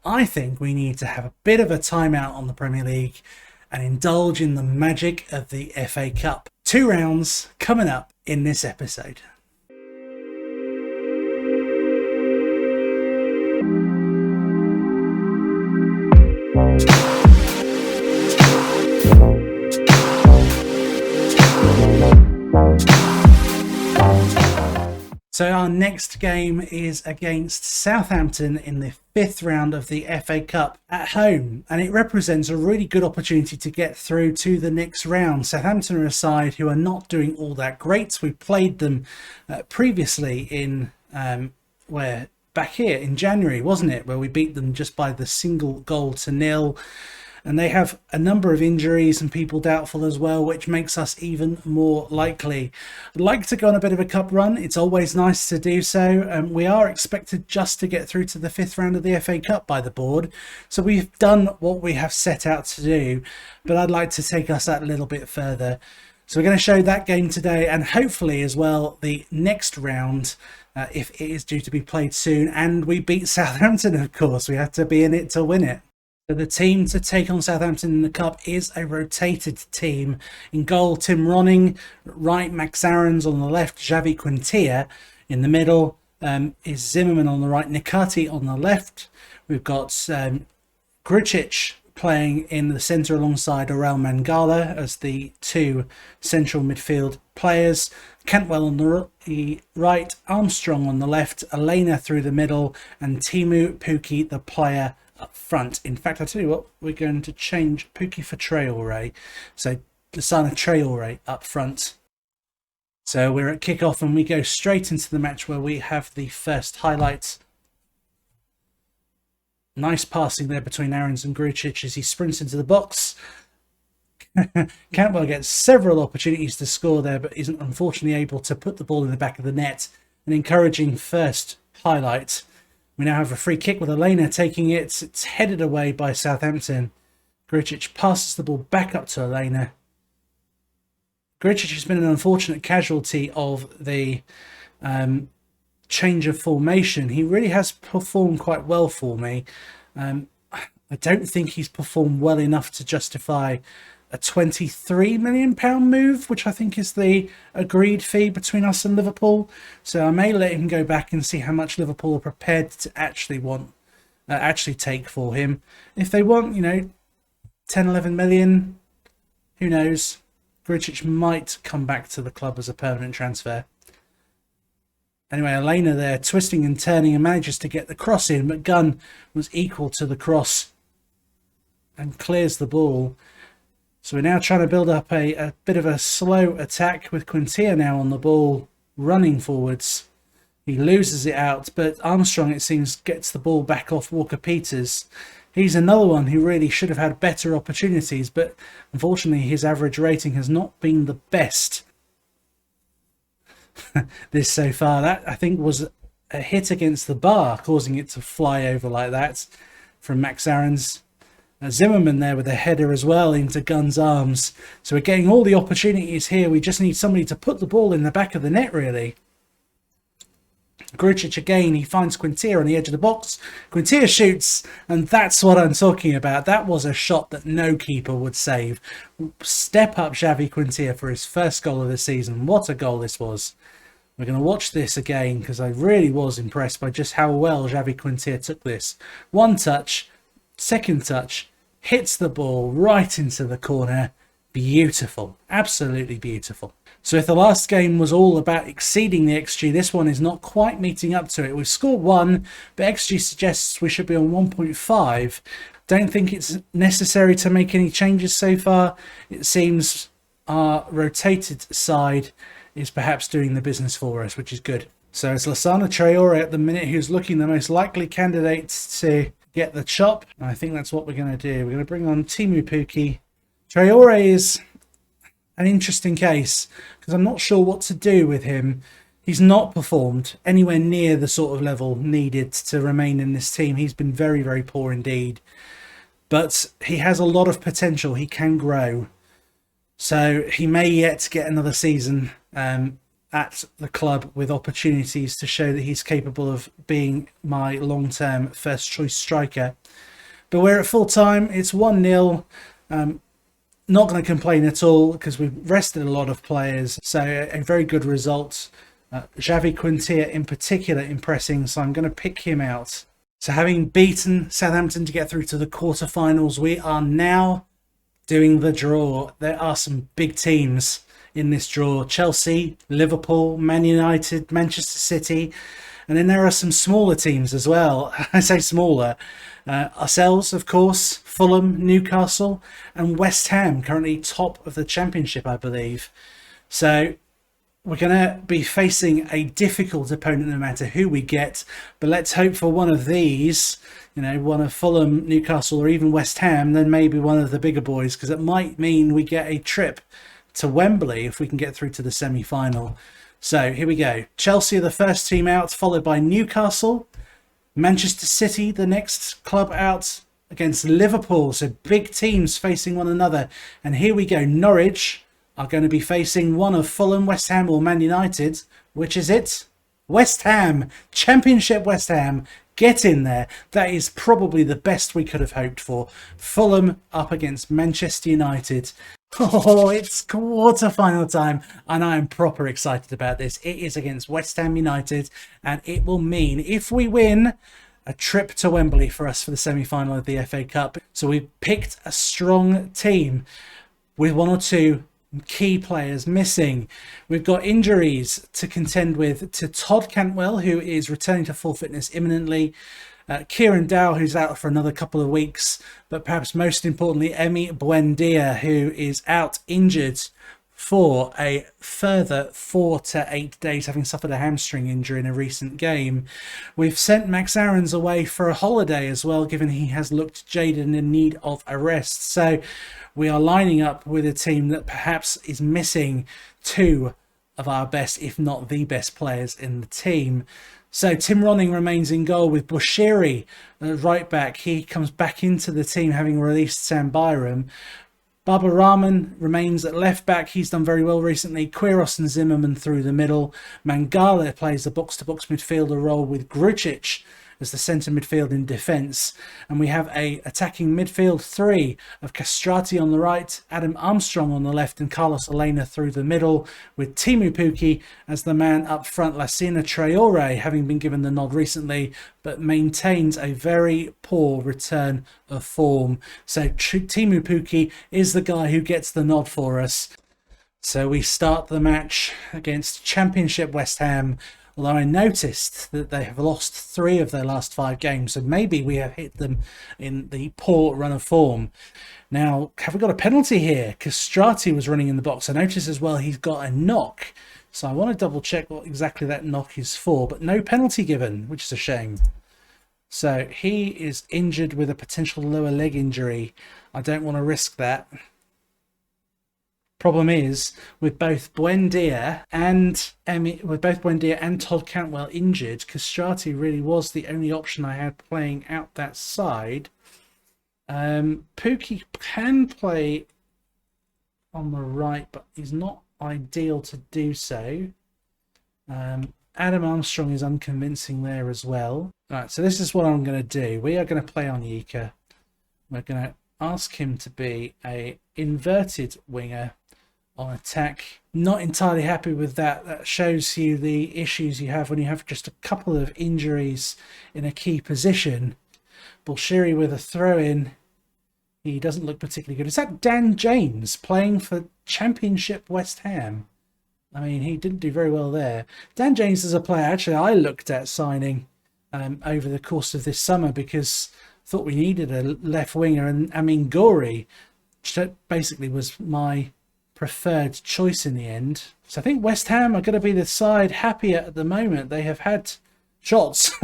I think we need to have a bit of a timeout on the Premier League and indulge in the magic of the FA Cup. 2 rounds coming up in this episode. So our next game is against Southampton in the 5th round of the FA Cup at home, and it represents a really good opportunity to get through to the next round. Southampton are a side who are not doing all that great. We played them previously in back here in January, wasn't it, where we beat them just by the single goal to nil. And they have a number of injuries and people doubtful as well, which makes us even more likely. I'd like to go on a bit of a cup run. It's always nice to do so. We are expected just to get through to the 5th round of the FA Cup by the board. So we've done what we have set out to do, but I'd like to take us that a little bit further. So we're going to show that game today, and hopefully as well the next round, if it is due to be played soon. And we beat Southampton, of course. We have to be in it to win it. So the team to take on Southampton in the Cup is a rotated team. In goal, Tim Ronning. Right, Max Aarons. On the left, Xavi Quintilla. In the middle is Zimmerman on the right, Nikati on the left. We've got Grujic playing in the centre alongside Orel Mangala as the 2 central midfield players. Cantwell on the right, Armstrong on the left, Elena through the middle, and Timu Pukki, the player up front. In fact, I'll tell you what, we're going to change Pukki for Traore. So Lassana Traore up front. So we're at kickoff and we go straight into the match where we have the first highlights. Nice passing there between Aarons and Grujic as he sprints into the box. Cantwell gets several opportunities to score there, but isn't unfortunately able to put the ball in the back of the net. An encouraging first highlight. We now have a free kick with Elena taking it. It's headed away by Southampton. Grujic passes the ball back up to Elena. Grujic has been an unfortunate casualty of the change of formation. He really has performed quite well for me. I don't think he's performed well enough to justify a £23 million move, which I think is the agreed fee between us and Liverpool. So I may let him go back and see how much Liverpool are prepared to actually take for him. If they want, 10-11 million, who knows? Grujic might come back to the club as a permanent transfer. Anyway, Elena there twisting and turning and manages to get the cross in, but Gunn was equal to the cross and clears the ball. So we're now trying to build up a bit of a slow attack with Quintilla now on the ball, running forwards. He loses it out, but Armstrong, it seems, gets the ball back off Walker-Peters. He's another one who really should have had better opportunities, but unfortunately his average rating has not been the best this so far. That, I think, was a hit against the bar, causing it to fly over like that from Max Aarons. Zimmerman there with a header as well into Gunn's arms. So we're getting all the opportunities here. We just need somebody to put the ball in the back of the net, really. Grujic again, he finds Quintilla on the edge of the box. Quintilla shoots, and that's what I'm talking about. That was a shot that no keeper would save. Step up Xavi Quintilla for his first goal of the season. What a goal this was. We're going to watch this again because I really was impressed by just how well Xavi Quintilla took this. One touch, second touch, hits the ball right into the corner. Beautiful, absolutely beautiful. So if the last game was all about exceeding the XG, this one is not quite meeting up to it. We've scored 1, but XG suggests we should be on 1.5. Don't think it's necessary to make any changes so far. It seems our rotated side is perhaps doing the business for us, which is good. So it's Lassana Traore at the minute who's looking the most likely candidate to get the chop. And I think that's what we're going to do. We're going to bring on Timu Pukki. Traore is an interesting case because I'm not sure what to do with him. He's not performed anywhere near the sort of level needed to remain in this team. He's been very, very poor indeed. But he has a lot of potential. He can grow. So he may yet get another season at the club with opportunities to show that he's capable of being my long-term first choice striker. But we're at full time. It's 1-0. Not going to complain at all because we've rested a lot of players. So a very good result. Xavi Quintilla in particular impressing. So I'm going to pick him out. So having beaten Southampton to get through to the quarterfinals, we are now doing the draw. There are some big teams in this draw: Chelsea, Liverpool, Man United, Manchester City, and then there are some smaller teams as well. I say smaller. Ourselves, of course, Fulham, Newcastle, and West Ham, currently top of the Championship, I believe. So we're going to be facing a difficult opponent no matter who we get, but let's hope for one of these, one of Fulham, Newcastle, or even West Ham, then maybe one of the bigger boys, because it might mean we get a trip to Wembley if we can get through to the semi-final. So here we go. Chelsea are the first team out, followed by Newcastle. Manchester City, the next club out, against Liverpool. So big teams facing one another. And here we go. Norwich are going to be facing one of Fulham, West Ham, or Man United. Which is it? West Ham. Championship West Ham. Get in there. That is probably the best we could have hoped for. Fulham up against Manchester United. Oh, it's quarter-final time, and I am proper excited about this. It is against West Ham United, and it will mean, if we win, a trip to Wembley for us for the semi-final of the FA Cup. So we've picked a strong team with one or two key players missing. We've got injuries to contend with to Todd Cantwell, who is returning to full fitness imminently. Kieran Dow, who's out for another couple of weeks, but perhaps most importantly, Emi Buendia, who is out injured for a further 4 to 8 days, having suffered a hamstring injury in a recent game. We've sent Max Aarons away for a holiday as well, given he has looked jaded and in need of a rest. So we are lining up with a team that perhaps is missing two of our best, if not the best players in the team. So Tim Ronning remains in goal with Bushiri right back. He comes back into the team having released Sam Byram. Baba Rahman remains at left back. He's done very well recently. Quiros and Zimmerman through the middle. Mangala plays the box-to-box midfielder role with Grucic as the centre midfield in defence. And we have a attacking midfield three of Castrati on the right, Adam Armstrong on the left, and Carlos Elena through the middle, with Timu Puki as the man up front. Lassina Traore having been given the nod recently, but maintains a very poor return of form. So Timu Puki is the guy who gets the nod for us. So we start the match against Championship West Ham, although I noticed that they have lost 3 of their last 5 games, so maybe we have hit them in the poor run of form. Now, have we got a penalty here? Castrati was running in the box. I noticed as well he's got a knock, so I want to double check what exactly that knock is for, but no penalty given, which is a shame. So he is injured with a potential lower leg injury. I don't want to risk that. Problem is, with both Buendia and Todd Cantwell injured, Castrati really was the only option I had playing out that side. Pookie can play on the right, but he's not ideal to do so. Adam Armstrong is unconvincing there as well. Right, so this is what I'm going to do. We are going to play on Yika. We're going to ask him to be a inverted winger on attack. Not entirely happy with that. That shows you the issues you have when you have just a couple of injuries in a key position. Bushiri with a throw-in. He doesn't look particularly good. Is that Dan James playing for Championship West Ham? I mean, he didn't do very well there. Dan James is a player actually I looked at signing over the course of this summer because I thought we needed a left winger, and I mean Gori basically was my preferred choice in the end. So I think West Ham are going to be the side happier at the moment. They have had shots,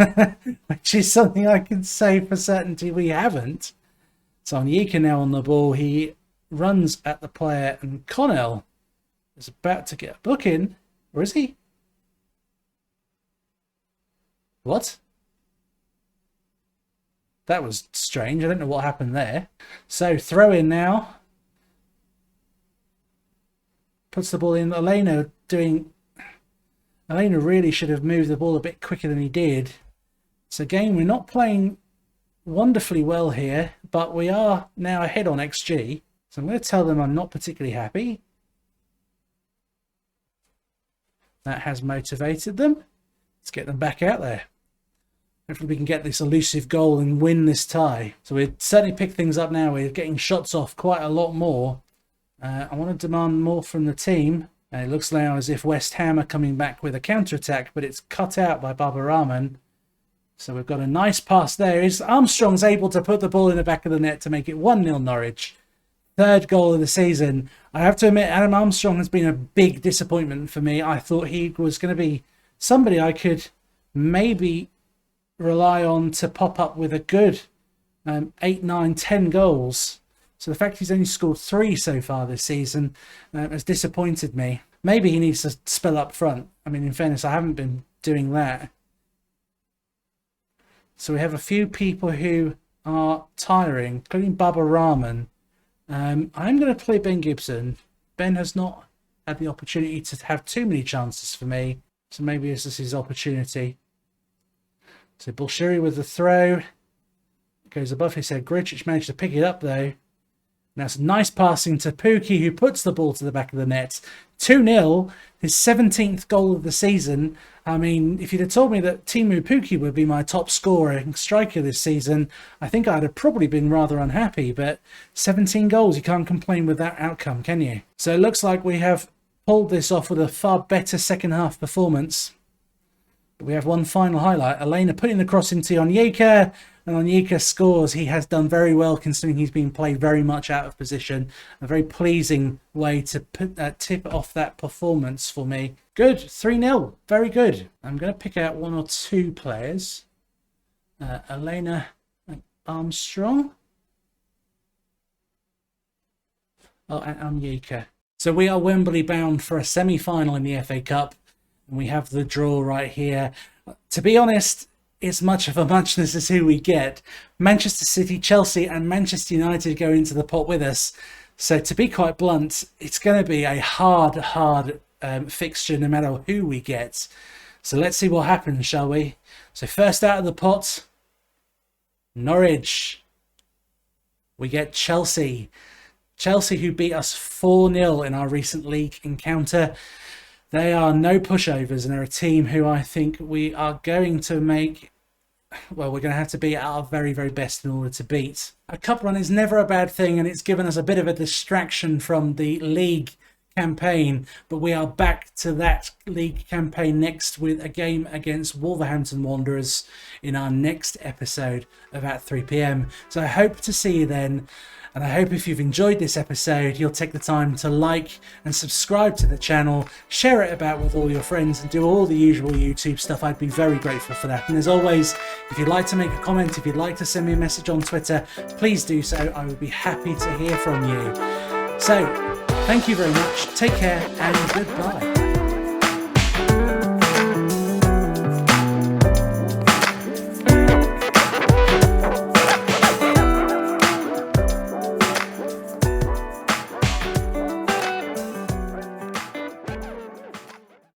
which is something I can say for certainty we haven't. So Onyeka now on the ball. He runs at the player, and Connell is about to get a book in. Or is he? What? That was strange. I don't know what happened there. So throw in now. Puts the ball in. Elena doing Elena really should have moved the ball a bit quicker than he did. So again, we're not playing wonderfully well here, but we are now ahead on XG. So I'm going to tell them I'm not particularly happy. That has motivated them. Let's get them back out there. Hopefully we can get this elusive goal and win this tie. So we've certainly picked things up now. We're getting shots off quite a lot more. I want to demand more from the team. It looks now as if West Ham are coming back with a counter-attack, but it's cut out by Baba Rahman. So we've got a nice pass there. Armstrong's able to put the ball in the back of the net to make it 1-0 Norwich. Third goal of the season. I have to admit, Adam Armstrong has been a big disappointment for me. I thought he was going to be somebody I could maybe rely on to pop up with a good 8, 9, 10 goals. So the fact he's only scored 3 so far this season has disappointed me. Maybe he needs to spell up front. I mean, in fairness, I haven't been doing that. So we have a few people who are tiring, including Baba Rahman. I'm going to play Ben Gibson. Ben has not had the opportunity to have too many chances for me. So maybe this is his opportunity. So Bolshiri with the throw. It goes above his head. Gricic managed to pick it up though. Now some nice passing to Pukki, who puts the ball to the back of the net. 2-0, his 17th goal of the season. I mean, if you'd have told me that Teemu Pukki would be my top scorer and striker this season, I think I'd have probably been rather unhappy. But 17 goals, you can't complain with that outcome, can you? So it looks like we have pulled this off with a far better second half performance. But we have one final highlight. Elena putting the cross into Onyeka, and Onyeka scores. He has done very well considering he's been played very much out of position. A very pleasing way to tip off that performance for me. Good, 3-0, very good. I'm going to pick out 1 or 2 players. Elena Armstrong. Oh, and Onyeka. So we are Wembley bound for a semi-final in the FA Cup. And we have the draw right here. To be honest, it's much of a muchness as who we get. Manchester City, Chelsea and Manchester United go into the pot with us. So to be quite blunt, it's going to be a hard fixture no matter who we get. So let's see what happens, shall we? So first out of the pot, Norwich. We get Chelsea. Chelsea, who beat us 4-0 in our recent league encounter. They are no pushovers, and they're a team who I think we are going to make, well, we're going to have to be at our very, very best in order to beat. A cup run is never a bad thing, and it's given us a bit of a distraction from the league campaign, but we are back to that league campaign next with a game against Wolverhampton Wanderers in our next episode about 3 p.m. So I hope to see you then. And I hope if you've enjoyed this episode, you'll take the time to like and subscribe to the channel, share it about with all your friends and do all the usual YouTube stuff. I'd be very grateful for that. And as always, if you'd like to make a comment, if you'd like to send me a message on Twitter, please do so. I would be happy to hear from you. So, thank you very much. Take care and goodbye.